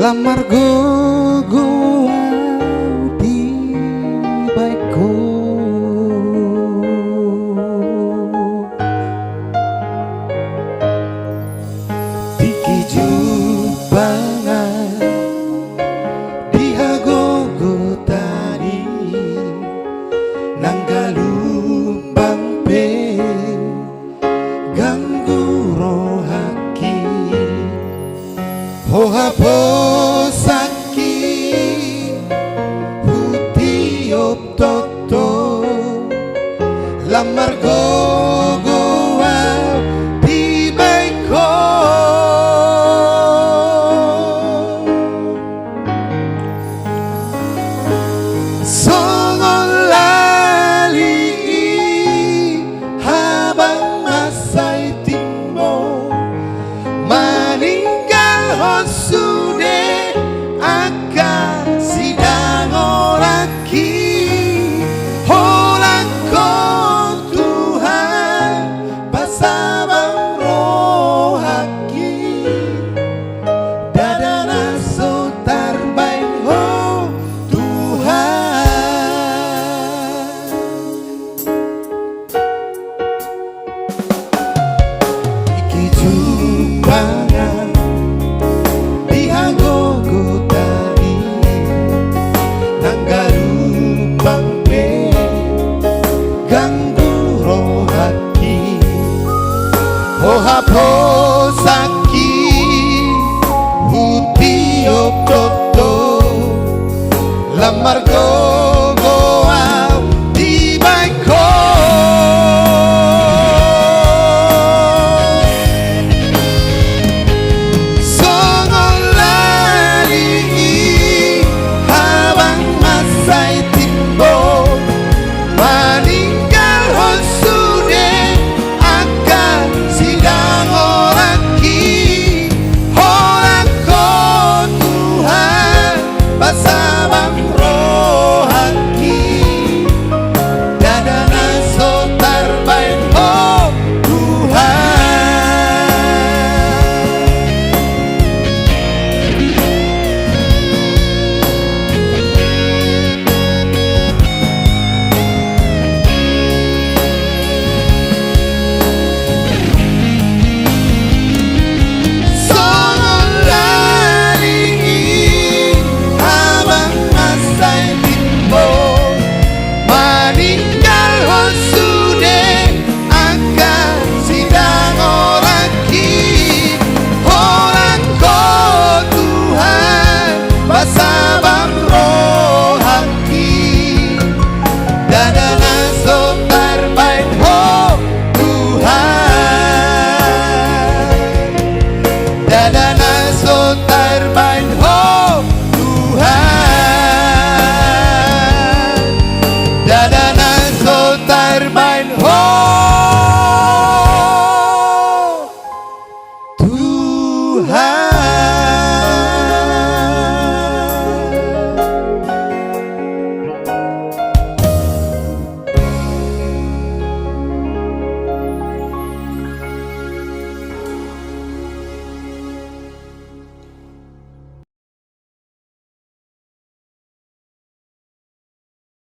lamar gogo di baikku tiki jubangan dia gogo tadi nanggalumbang pe ganggu rohaki hoha posaki hutiop toto lamar gogo di baiko songon lali habang masay timo maninggal hosude akan sidang oraki holang ko Tuhan pasabang rohaki dadana sotar baik ho Tuhan iki jumpangan dihagogo tadi nanggalumbang pe ganggu rohaki hoha posaki hutiop toto lamar gogo di baiko songon lali habang masay timbo maninggal hosude akan sidang oraki holang ko Tuhan pasabang rohaki dadana sotar baik ho songon lali habang masay timbo maninggal hosude akan sidang oraki holang ko Tuhan pasabang rohaki dadana sotar baik ho Tuhan dadana sotar baik ho Tuhan dadana sotar baik ho